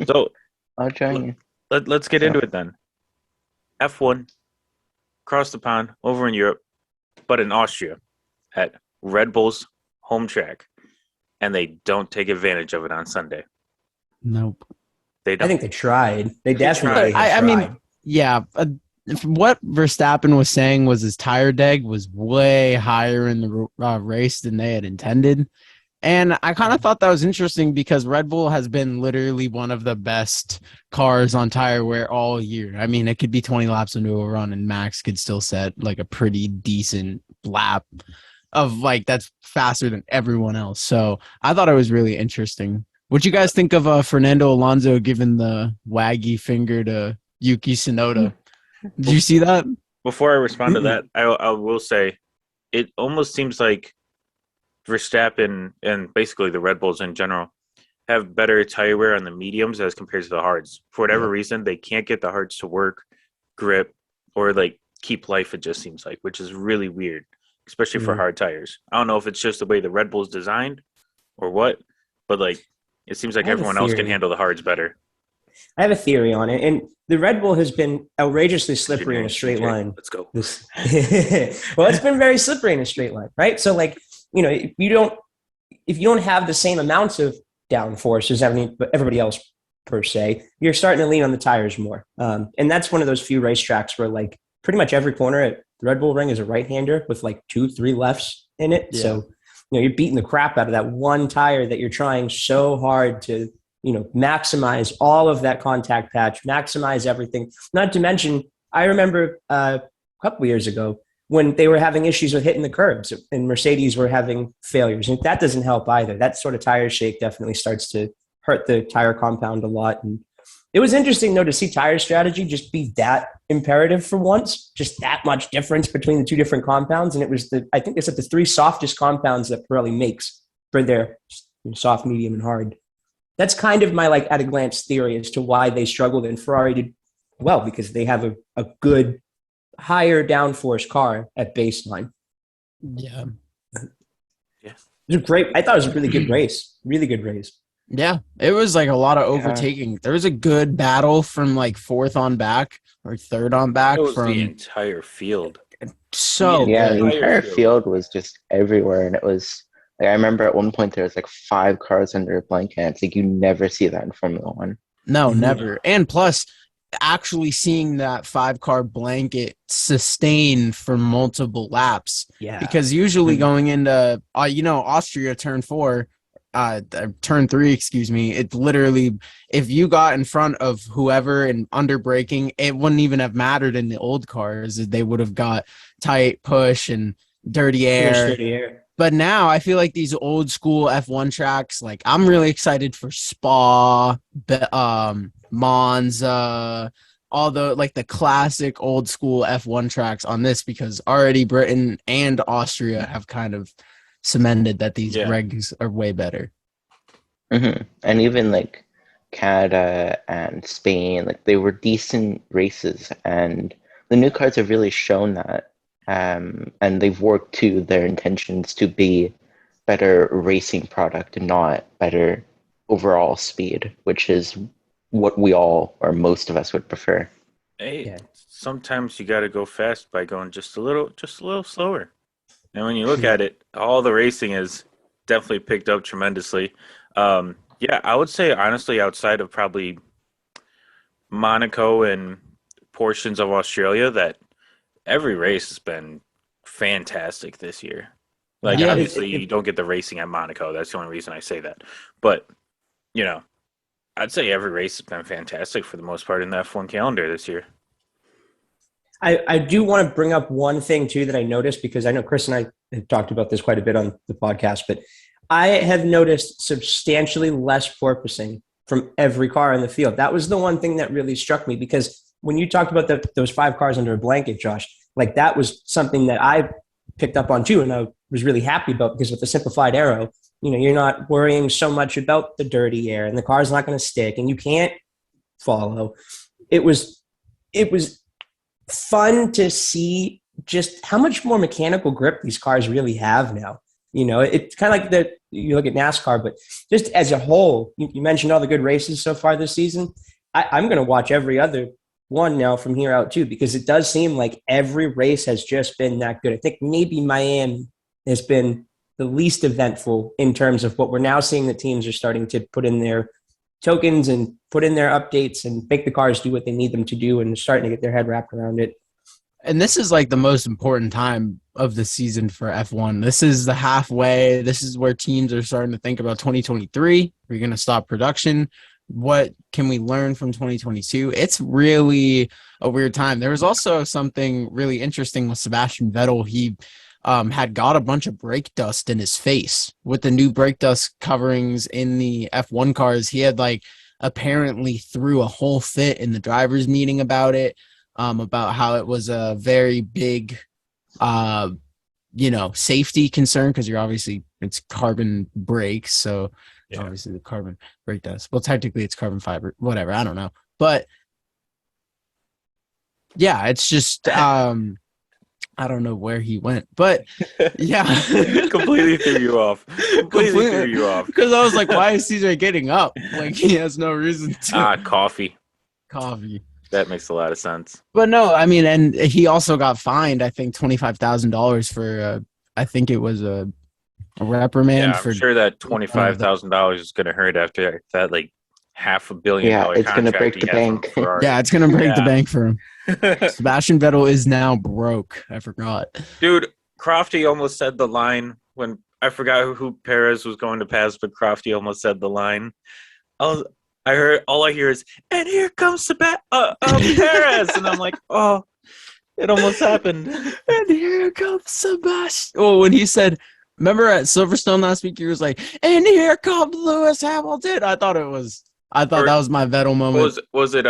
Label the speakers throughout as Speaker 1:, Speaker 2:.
Speaker 1: So
Speaker 2: I'll join you.
Speaker 1: let's get
Speaker 2: So,
Speaker 1: into it then. F1 across the pond over in Europe, but in Austria at Red Bull's home track, and they don't take advantage of it on Sunday.
Speaker 3: Nope.
Speaker 1: They
Speaker 4: I
Speaker 1: don't.
Speaker 4: think they tried. They
Speaker 1: They
Speaker 4: definitely
Speaker 1: tried.
Speaker 4: have
Speaker 3: I
Speaker 4: tried.
Speaker 3: mean, yeah. What Verstappen was saying was his tire deg was way higher in the race than they had intended. And I kind of thought that was interesting because Red Bull has been literally one of the best cars on tire wear all year. I mean, it could be 20 laps into a run and Max could still set like a pretty decent lap of like that's faster than everyone else. So I thought it was really interesting. What you guys think of Fernando Alonso giving the waggy finger to Yuki Tsunoda? Did you see that?
Speaker 1: Before I respond to that, I will say it almost seems like Verstappen and basically the Red Bulls in general have better tire wear on the mediums as compared to the hards. For whatever reason, they can't get the hards to work, grip, or like keep life, it just seems like, which is really weird, especially for hard tires. I don't know if it's just the way the Red Bull's designed or what, but like it seems like
Speaker 4: I have a
Speaker 1: everyone else can
Speaker 4: theory.
Speaker 1: handle the hards better.
Speaker 4: I have a theory on it, and the Red Bull has been outrageously slippery in a straight
Speaker 1: CJ,
Speaker 4: line.
Speaker 1: Let's go.
Speaker 4: This, well, it's been very slippery in a straight line, right? So, like, if you don't have the same amounts of downforce as everybody else per se, you're starting to lean on the tires more, and that's one of those few racetracks where like pretty much every corner at the Red Bull Ring is a right-hander with like 2-3 lefts in it.
Speaker 3: Yeah.
Speaker 4: So, you're beating the crap out of that one tire that you're trying so hard to maximize all of that contact patch, maximize everything. Not to mention, I remember a couple years ago when they were having issues with hitting the curbs and Mercedes were having failures. And that doesn't help either. That sort of tire shake definitely starts to hurt the tire compound a lot. And it was interesting, though, to see tire strategy just be that imperative for once, just that much difference between the two different compounds. And it was I think it's the three softest compounds that Pirelli makes for their soft, medium, and hard. That's kind of my like at a glance theory as to why they struggled and Ferrari did well, because they have a good higher downforce car at baseline.
Speaker 3: Yeah.
Speaker 1: Yeah.
Speaker 4: It was great. I thought it was a really good race. Really good race.
Speaker 3: Yeah. It was like a lot of overtaking. There was a good battle from like fourth on back or third on back
Speaker 1: It was
Speaker 3: from
Speaker 1: the entire field.
Speaker 3: so
Speaker 2: yeah,
Speaker 3: good.
Speaker 2: the entire field was just everywhere, and it was like I remember at one point there was like 5 cars under a blanket. It's like you never see that in Formula One.
Speaker 3: No, never. And plus, actually seeing that 5-car blanket sustain for multiple laps.
Speaker 4: Yeah.
Speaker 3: Because usually going into, Austria turn 3, excuse me, it literally, if you got in front of whoever and under braking, it wouldn't even have mattered in the old cars. They would have got tight push and dirty air. But now I feel like these old school F1 tracks, like I'm really excited for Spa, Monza, all the classic old school F1 tracks on this, because already Britain and Austria have kind of cemented that these regs are way better.
Speaker 2: Mm-hmm. And even like Canada and Spain, like they were decent races, and the new cars have really shown that. And they've worked to their intentions to be better racing product and not better overall speed, which is what we all or most of us would prefer.
Speaker 1: Hey, sometimes you got to go fast by going just a little slower. And when you look at it, all the racing is definitely picked up tremendously. I would say honestly, outside of probably Monaco and portions of Australia, that every race has been fantastic this year. Like, obviously, you don't get the racing at Monaco. That's the only reason I say that. But, I'd say every race has been fantastic for the most part in the F1 calendar this year.
Speaker 4: I do want to bring up one thing, too, that I noticed, because I know Chris and I have talked about this quite a bit on the podcast, but I have noticed substantially less porpoising from every car in the field. That was the one thing that really struck me, because when you talked about those 5 cars under a blanket, Josh, like that was something that I picked up on too, and I was really happy about, because with the simplified aero, you're not worrying so much about the dirty air, and the car's not going to stick, and you can't follow. It was fun to see just how much more mechanical grip these cars really have now. It's kind of like you look at NASCAR, but just as a whole, you mentioned all the good races so far this season. I'm going to watch every other one now from here out too, because it does seem like every race has just been that good. I think maybe Miami has been the least eventful in terms of what we're now seeing. The teams are starting to put in their tokens and put in their updates and make the cars do what they need them to do, and they're starting to get their head wrapped around it.
Speaker 3: And this is like the most important time of the season for F1. This is the halfway. This is where teams are starting to think about 2023. We're going to stop production. What can we learn from 2022? It's really a weird time. There was also something really interesting with Sebastian Vettel. He had got a bunch of brake dust in his face with the new brake dust coverings in the F1 cars. He had apparently threw a whole fit in the drivers' meeting about it. About how it was a very big, safety concern because it's carbon brakes. So obviously the carbon brake dust. Well, technically it's carbon fiber, whatever. I don't know. But yeah, it's just, I don't know where he went, but yeah.
Speaker 1: Completely threw you off. Completely threw you off.
Speaker 3: Because I was like, why is CJ getting up? Like he has no reason to.
Speaker 1: Coffee. That makes a lot of sense.
Speaker 3: But no, I mean, and he also got fined, I think, $25,000 for, I think it was a reprimand.
Speaker 1: I'm sure that $25,000 is going to hurt after that, $500 million contract.
Speaker 2: It's going to break the bank.
Speaker 3: Yeah, it's going to break the bank for him. Sebastian Vettel is now broke. I forgot.
Speaker 1: Dude, Crofty almost said the line when I forgot who Perez was going to pass, but Crofty almost said the line. All I hear is, and here comes Perez. And I'm like, oh, it almost happened.
Speaker 3: And here comes Sebastian. Oh, when he said, remember at Silverstone last week, he was like, and here comes Lewis Hamilton. I thought that was my Vettel moment.
Speaker 1: Was it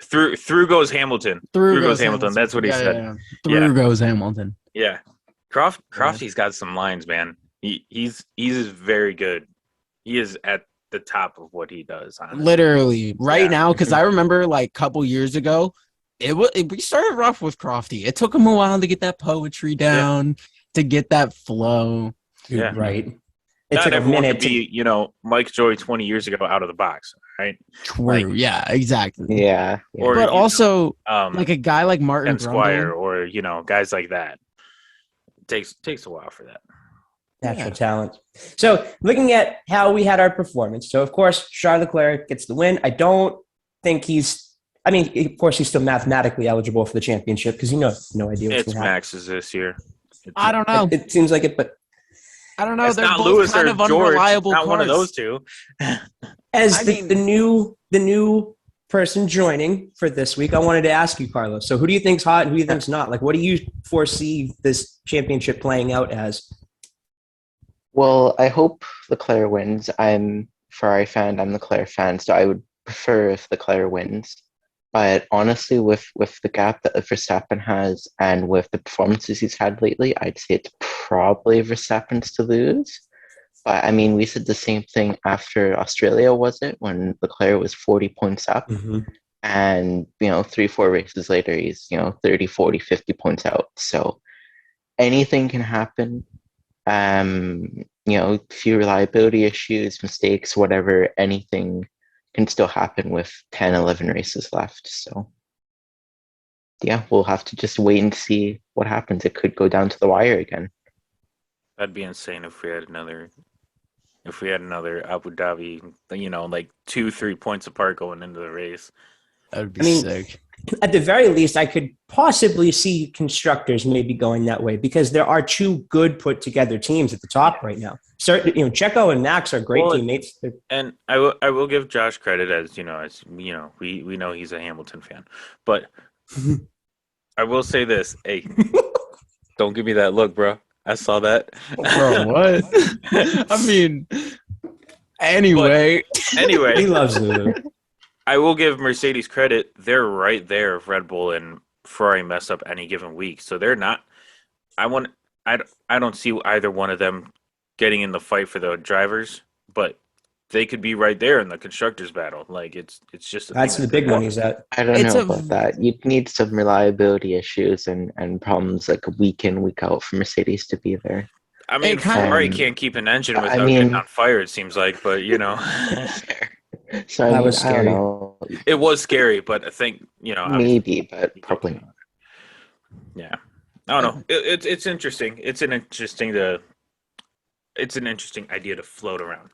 Speaker 1: through goes Hamilton. Through goes Hamilton. That's what he said.
Speaker 3: Yeah. Through goes Hamilton.
Speaker 1: Yeah. Crofty's got some lines, man. He's very good. He is at the top of what he does. Honestly.
Speaker 3: Literally right now, because I remember a couple years ago, we started rough with Crofty. It took him a while to get that poetry down, to get that flow.
Speaker 1: Yeah,
Speaker 4: right.
Speaker 1: It took a minute to be, Mike Joy 20 years ago out of the box, right?
Speaker 3: True. Yeah, exactly.
Speaker 2: Yeah.
Speaker 1: Or,
Speaker 3: but also, a guy like Martin
Speaker 1: Squire, or guys like that. It takes a while for that.
Speaker 4: Natural talent. So looking at how we had our performance. So, of course, Charles Leclerc gets the win. I don't think of course, he's still mathematically eligible for the championship because no idea what's going to happen.
Speaker 1: It's Max's this year.
Speaker 3: I don't know.
Speaker 4: It seems like it, but
Speaker 3: I don't know.
Speaker 1: It's
Speaker 3: They're
Speaker 1: not
Speaker 3: both
Speaker 1: Lewis
Speaker 3: kind
Speaker 1: or
Speaker 3: of
Speaker 1: George.
Speaker 3: unreliable
Speaker 1: Not
Speaker 3: cars.
Speaker 1: one of those two.
Speaker 4: The new person joining for this week, I wanted to ask you, Carlos. So who do you think's hot and who do you think's not? What do you foresee this championship playing out as?
Speaker 2: Well, I hope Leclerc wins. I'm a Ferrari fan. I'm a Leclerc fan, so I would prefer if Leclerc wins. But honestly, with the gap that Verstappen has and with the performances he's had lately, I'd say it's probably Verstappen's to lose. But, we said the same thing after Australia, was it? When Leclerc was 40 points up.
Speaker 4: Mm-hmm.
Speaker 2: And, 3-4 races later, he's, 30, 40, 50 points out. So anything can happen. Few reliability issues, mistakes, whatever, anything can still happen with 10, 11 races left. So, yeah, we'll have to just wait and see what happens. It could go down to the wire again.
Speaker 1: That'd be insane if we had another Abu Dhabi, 2-3 points apart going into the race.
Speaker 3: That would be sick.
Speaker 4: At the very least, I could possibly see constructors maybe going that way because there are two good put together teams at the top right now. So, Checo and Max are great teammates.
Speaker 1: And I will give Josh credit as we know he's a Hamilton fan, but I will say this: hey, don't give me that look, bro. I saw that.
Speaker 3: Bro, what? Anyway,
Speaker 4: he loves Lulu.
Speaker 1: I will give Mercedes credit. They're right there if Red Bull and Ferrari mess up any given week. So they're not – I don't see either one of them getting in the fight for the drivers. But they could be right there in the constructors battle. Like it's just a
Speaker 4: That's
Speaker 1: thing
Speaker 4: the big one he's at.
Speaker 2: I don't
Speaker 3: It's
Speaker 2: know
Speaker 3: a
Speaker 2: about that. You'd need some reliability issues and problems like week in, week out for Mercedes to be there.
Speaker 1: I mean,
Speaker 3: It kind
Speaker 1: Ferrari
Speaker 2: Um,
Speaker 1: can't keep an engine
Speaker 2: I
Speaker 1: without getting
Speaker 2: mean,
Speaker 1: on fire. It seems like, but
Speaker 2: fair. So I
Speaker 4: That
Speaker 2: mean,
Speaker 4: was
Speaker 2: I don't
Speaker 4: scary.
Speaker 2: know.
Speaker 1: it was scary. But I think obviously,
Speaker 2: Maybe, but probably not.
Speaker 1: yeah. I don't know. It's interesting. It's an interesting idea to float around.